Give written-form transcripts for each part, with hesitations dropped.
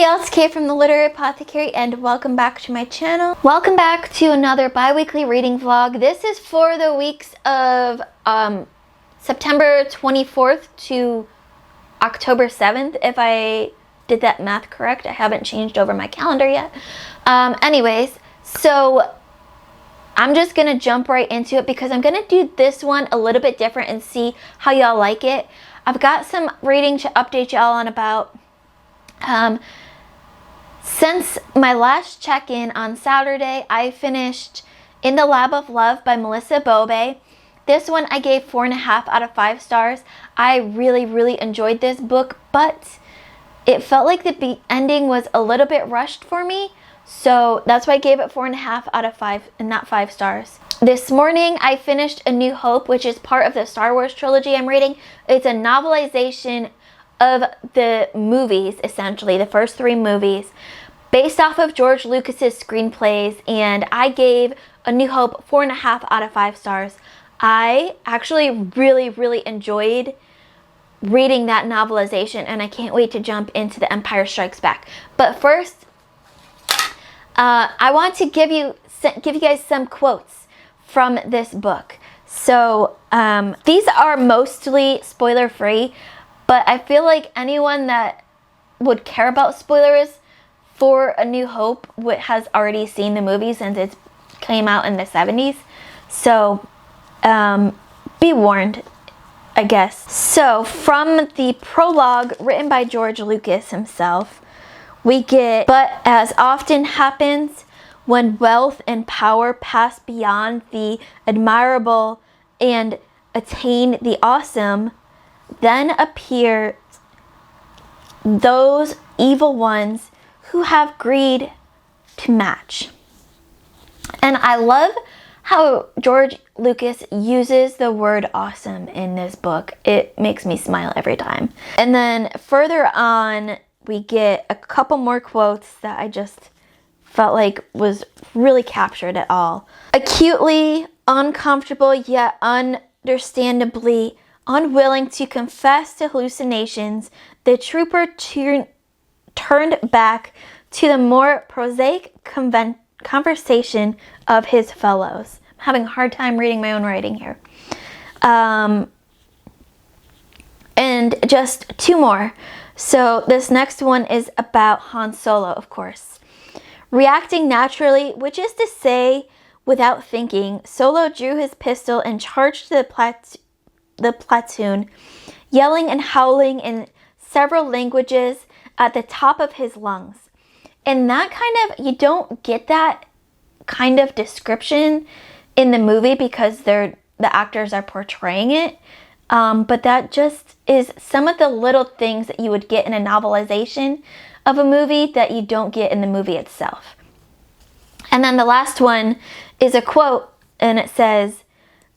y'all, it's Kay from the Literary Apothecary, and welcome back to my channel. Welcome back to another bi-weekly reading vlog. This is for the weeks of September 24th to October 7th, if I did that math correct. I haven't changed over my calendar yet. Anyways, so I'm just gonna jump right into it because I'm gonna do this one a little bit different and see how y'all like it. I've got some reading to update y'all on about. Since my last check-in on Saturday, I finished In the Lab of Love by Melissa Bobe. This one I gave 4.5 out of 5 stars. I really enjoyed this book, but it felt like the ending was a little bit rushed for me. So that's why I gave it 4.5 out of 5 and not 5 stars. This morning I finished A New Hope, which is part of the Star Wars trilogy I'm reading. It's a novelization of the movies, essentially, the first 3 movies, based off of George Lucas's screenplays, and I gave A New Hope 4.5 out of 5 stars. I actually really enjoyed reading that novelization, and I can't wait to jump into The Empire Strikes Back. But first, I want to give you guys some quotes from this book. So these are mostly spoiler-free, but I feel like anyone that would care about spoilers for A New Hope has already seen the movie since it came out in the 70s. So be warned, I guess. So from the prologue written by George Lucas himself, we get, "But as often happens when wealth and power pass beyond the admirable and attain the awesome, then appear those evil ones who have greed to match." And I love how George Lucas uses the word awesome in this book. It makes me smile every time. And then further on, we get a couple more quotes that I just felt like was really captured at all. "Acutely uncomfortable, yet understandably unwilling to confess to hallucinations, the trooper turned back to the more prosaic conversation of his fellows." I'm having a hard time reading my own writing here. And just 2 more. So this next one is about Han Solo, of course. "Reacting naturally, which is to say without thinking, Solo drew his pistol and charged the platoon, yelling and howling in several languages at the top of his lungs." And that kind of, you don't get that kind of description in the movie because the actors are portraying it. But that just is some of the little things that you would get in a novelization of a movie that you don't get in the movie itself. And then the last one is a quote, and it says,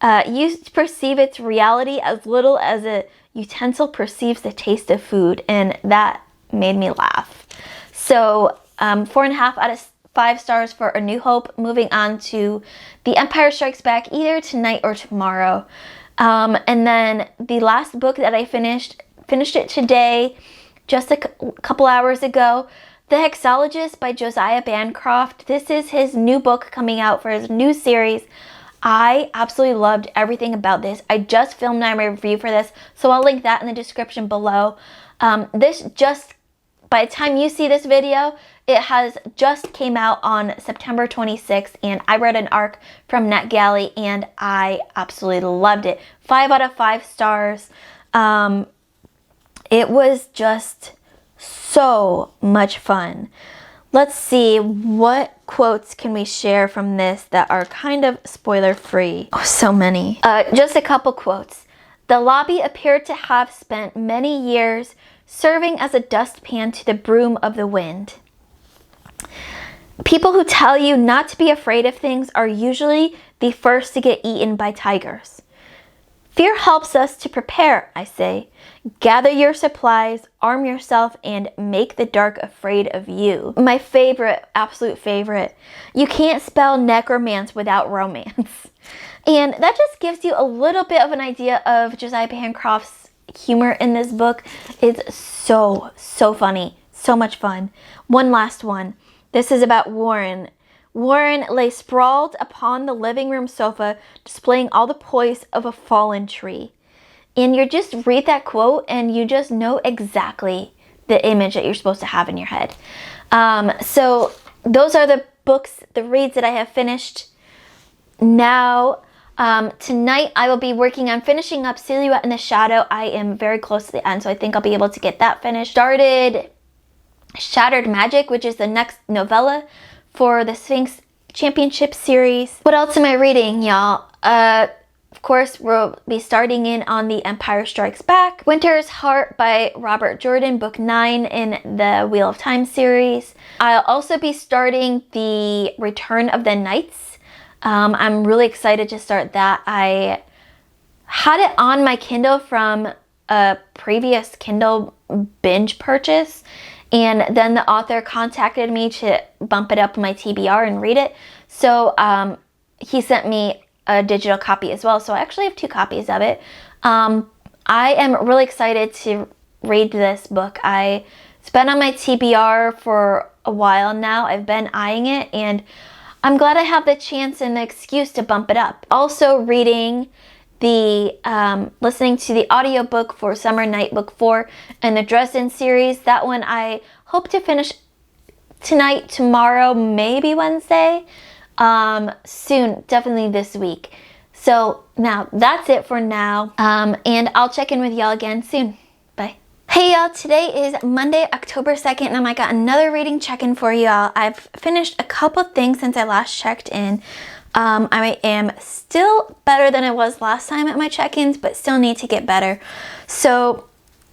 "You perceive its reality as little as a utensil perceives the taste of food." And that made me laugh. So 4.5 out of 5 stars for A New Hope. Moving on to The Empire Strikes Back, either tonight or tomorrow. And then the last book that I finished it today, just a couple hours ago, The Hexologists by Josiah Bancroft. This is his new book coming out for his new series. I absolutely loved everything about this. I just filmed my review for this, so I'll link that in the description below. By the time you see this video, it has just came out on September 26th, and I read an arc from NetGalley, and I absolutely loved it. 5 out of 5 stars. It was just so much fun. Let's see, what quotes can we share from this that are kind of spoiler-free? Oh, so many. Just a couple quotes. "The lobby appeared to have spent many years serving as a dustpan to the broom of the wind. People who tell you not to be afraid of things are usually the first to get eaten by tigers. Fear helps us to prepare, I say. Gather your supplies, arm yourself, and make the dark afraid of you." My favorite, absolute favorite. "You can't spell necromance without romance." And that just gives you a little bit of an idea of Josiah Bancroft's humor in this book. It's so funny. So much fun. One last one. This is about Warren. Warren lay sprawled upon the living room sofa, displaying all the poise of a fallen tree. And you just read that quote and you just know exactly the image that you're supposed to have in your head. So those are the books, the reads that I have finished. Now, tonight I will be working on finishing up Silhouette in the Shadow. I am very close to the end, so I think I'll be able to get that finished. Started Shattered Magic, which is the next novella for the Sphinx Championship series. What else am I reading, y'all? Of course, we'll be starting in on The Empire Strikes Back. Winter's Heart by Robert Jordan, book 9 in the Wheel of Time series. I'll also be starting The Return of the Knights. I'm really excited to start that. I had it on my Kindle from a previous Kindle binge purchase, and then the author contacted me to bump it up in my TBR and read it. So he sent me a digital copy as well. So I actually have 2 copies of it. I am really excited to read this book. It's been on my TBR for a while now. I've been eyeing it, and I'm glad I have the chance and the excuse to bump it up. Also reading listening to the audiobook for Summer Night Book 4 and the Dresden series. That one I hope to finish tonight, tomorrow, maybe Wednesday. Soon, definitely this week. So now that's it for now. And I'll check in with y'all again soon. Bye. Hey y'all, today is Monday, October 2nd, and I got another reading check-in for y'all. I've finished a couple things since I last checked in. I am still better than I was last time at my check-ins, but still need to get better. So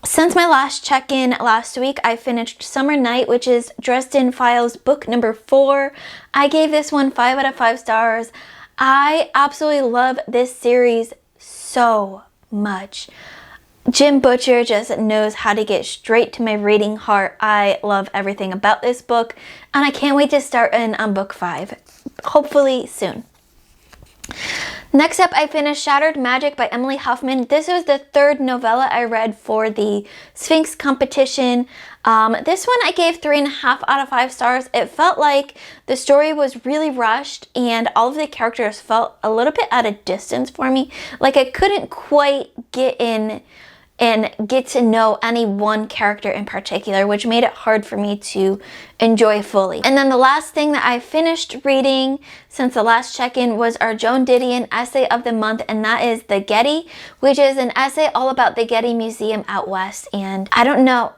since my last check-in last week, I finished Summer Night, which is Dresden Files book number 4. I gave this one 5 out of 5 stars. I absolutely love this series so much. Jim Butcher just knows how to get straight to my reading heart. I love everything about this book, and I can't wait to start in on book 5. Hopefully soon. Next up, I finished Shattered Magic by Emily Huffman. This was the 3rd novella I read for the Sphinx competition. This one I gave 3.5 out of 5 stars. It felt like the story was really rushed and all of the characters felt a little bit at a distance for me. Like I couldn't quite get in and get to know any one character in particular, which made it hard for me to enjoy fully. And then the last thing that I finished reading since the last check-in was our Joan Didion essay of the month, and that is The Getty, which is an essay all about the Getty Museum out west. And I don't know,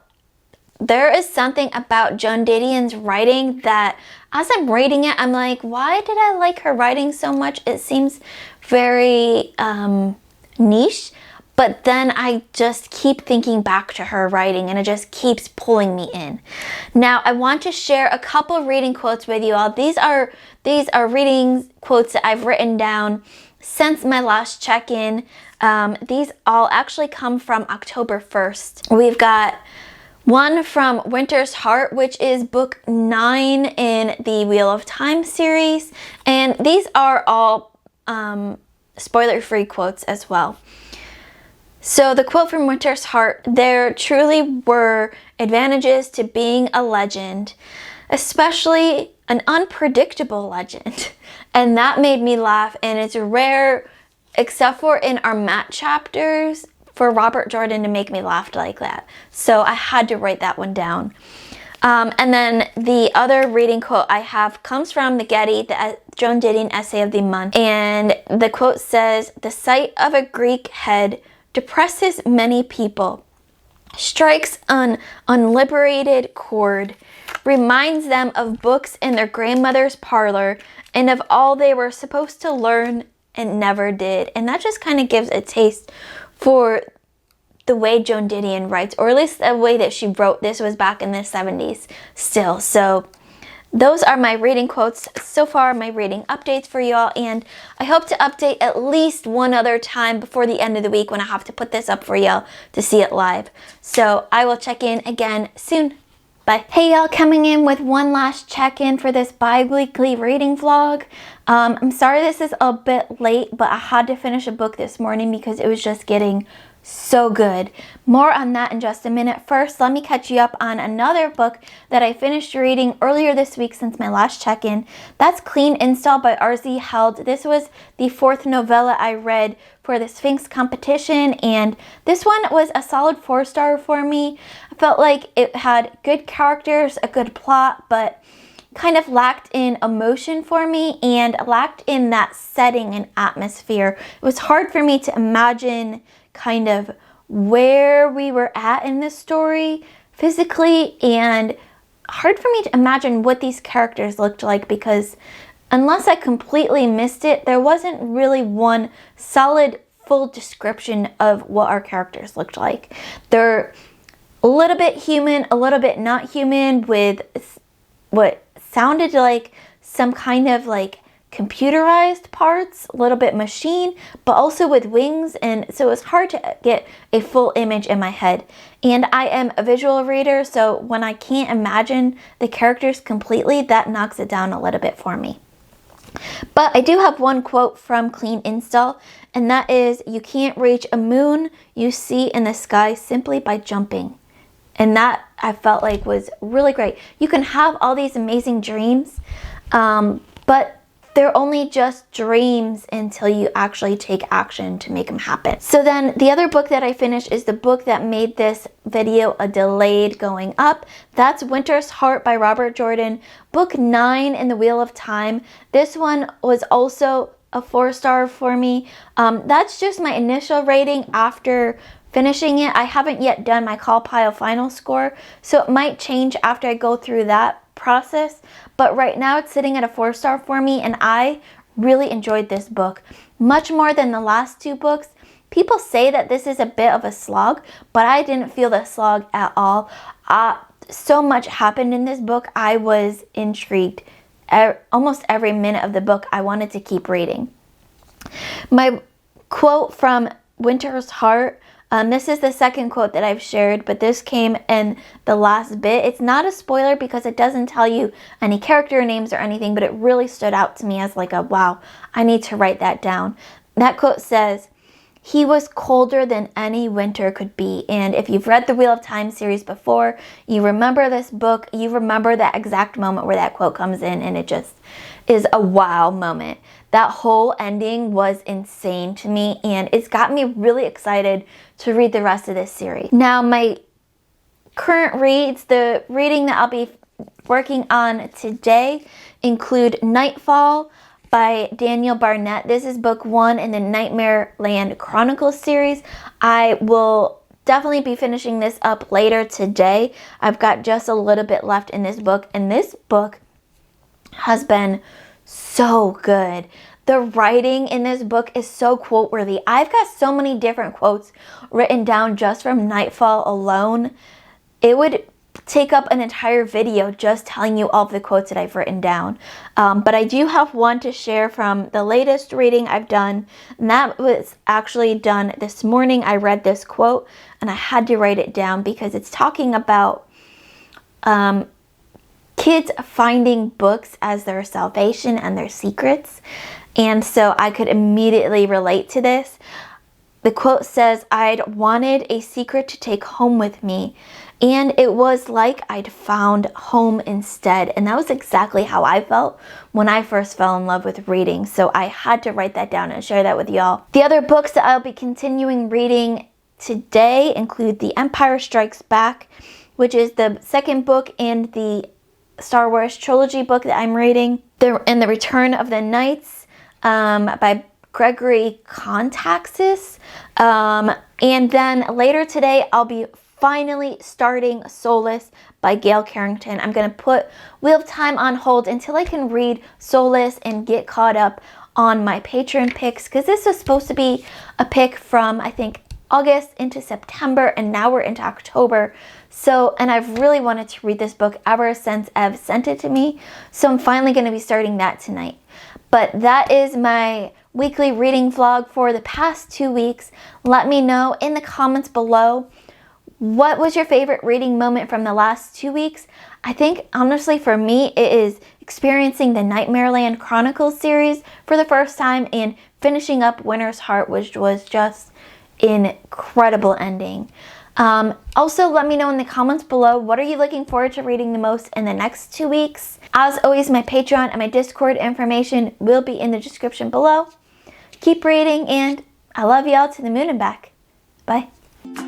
there is something about Joan Didion's writing that as I'm reading it, I'm like, why did I like her writing so much? It seems very niche. But then I just keep thinking back to her writing and it just keeps pulling me in. Now I want to share a couple of reading quotes with you all. These are reading quotes that I've written down since my last check-in. These all actually come from October 1st. We've got one from Winter's Heart, which is book 9 in the Wheel of Time series. And these are all spoiler-free quotes as well. So the quote from Winter's Heart, "There truly were advantages to being a legend, especially an unpredictable legend." And that made me laugh, and it's rare, except for in our Matt chapters, for Robert Jordan to make me laugh like that. So I had to write that one down. And then the other reading quote I have comes from the Getty, the Joan Didion essay of the month. And the quote says, "The sight of a Greek head depresses many people, strikes an unliberated chord, reminds them of books in their grandmother's parlor and of all they were supposed to learn and never did." And that just kind of gives a taste for the way Joan Didion writes, or at least the way that she wrote. This was back in the 70s still. So those are my reading quotes so far, my reading updates for y'all, and I hope to update at least one other time before the end of the week when I have to put this up for y'all to see it live. So I will check in again soon. Bye. Hey y'all, coming in with one last check-in for this bi-weekly reading vlog. I'm sorry this is a bit late, but I had to finish a book this morning because it was just getting so good. More on that in just a minute. First, let me catch you up on another book that I finished reading earlier this week since my last check-in. That's Clean Install by R.Z. Held. This was the 4th novella I read for the Sphinx competition, and this one was a solid 4-star for me. I felt like it had good characters, a good plot, but kind of lacked in emotion for me and lacked in that setting and atmosphere. It was hard for me to imagine kind of where we were at in this story physically, and hard for me to imagine what these characters looked like, because unless I completely missed it, there wasn't really one solid full description of what our characters looked like. They're a little bit human, a little bit not human, with what sounded like some kind of like computerized parts, a little bit machine, but also with wings, and so it's hard to get a full image in my head. And I am a visual reader, so when I can't imagine the characters completely, that knocks it down a little bit for me. But I do have one quote from Clean Install, and that is, "You can't reach a moon you see in the sky simply by jumping." And that I felt like was really great. You can have all these amazing dreams, but they're only just dreams until you actually take action to make them happen. So then the other book that I finished is the book that made this video a delayed going up. That's Winter's Heart by Robert Jordan, book 9 in the Wheel of Time. This one was also a 4-star for me. That's just my initial rating after finishing it. I haven't yet done my call pile final score, so it might change after I go through that process, but right now it's sitting at a 4-star for me, and I really enjoyed this book much more than the last 2 books. People say that this is a bit of a slog, but I didn't feel the slog at all. So much happened in this book. I was intrigued. Almost every minute of the book I wanted to keep reading. My quote from Winter's Heart, this is the second quote that I've shared, but this came in the last bit. It's not a spoiler because it doesn't tell you any character names or anything, but it really stood out to me as like a, wow, I need to write that down. That quote says, "He was colder than any winter could be." And if you've read the Wheel of Time series before, you remember this book, you remember that exact moment where that quote comes in, and it just is a wow moment. That whole ending was insane to me, and it's got me really excited to read the rest of this series. Now, my current reads, the reading that I'll be working on today, include Nightfall by Daniel Barnett. This is book 1 in the Nightmare Land Chronicles series. I will definitely be finishing this up later today. I've got just a little bit left in this book, and this book has been so good. The writing in this book is so quote worthy. I've got so many different quotes written down just from Nightfall alone. It would take up an entire video just telling you all of the quotes that I've written down. But I do have one to share from the latest reading I've done, and that was actually done this morning. I read this quote and I had to write it down because it's talking about kids finding books as their salvation and their secrets. And so I could immediately relate to this. The quote says, "I'd wanted a secret to take home with me, and it was like I'd found home instead." And that was exactly how I felt when I first fell in love with reading. So I had to write that down and share that with y'all. The other books that I'll be continuing reading today include The Empire Strikes Back, which is the second book in the Star Wars trilogy book that I'm reading. And The Return of the Knights by Gregory Contaxis. And then later today, I'll be finally starting Soulless by Gail Carrington. I'm going to put Wheel of Time on hold until I can read Soulless and get caught up on my Patreon picks, because this was supposed to be a pick from, I think, August into September, and now we're into October. So, and I've really wanted to read this book ever since Ev sent it to me. So I'm finally going to be starting that tonight. But that is my weekly reading vlog for the past 2 weeks. Let me know in the comments below, what was your favorite reading moment from the last 2 weeks? I think, honestly, for me, it is experiencing the Nightmare Land Chronicles series for the first time and finishing up Winter's Heart, which was just incredible ending. Also, let me know in the comments below, what are you looking forward to reading the most in the next 2 weeks? As always, my Patreon and my Discord information will be in the description below. Keep reading, and I love y'all to the moon and back. Bye.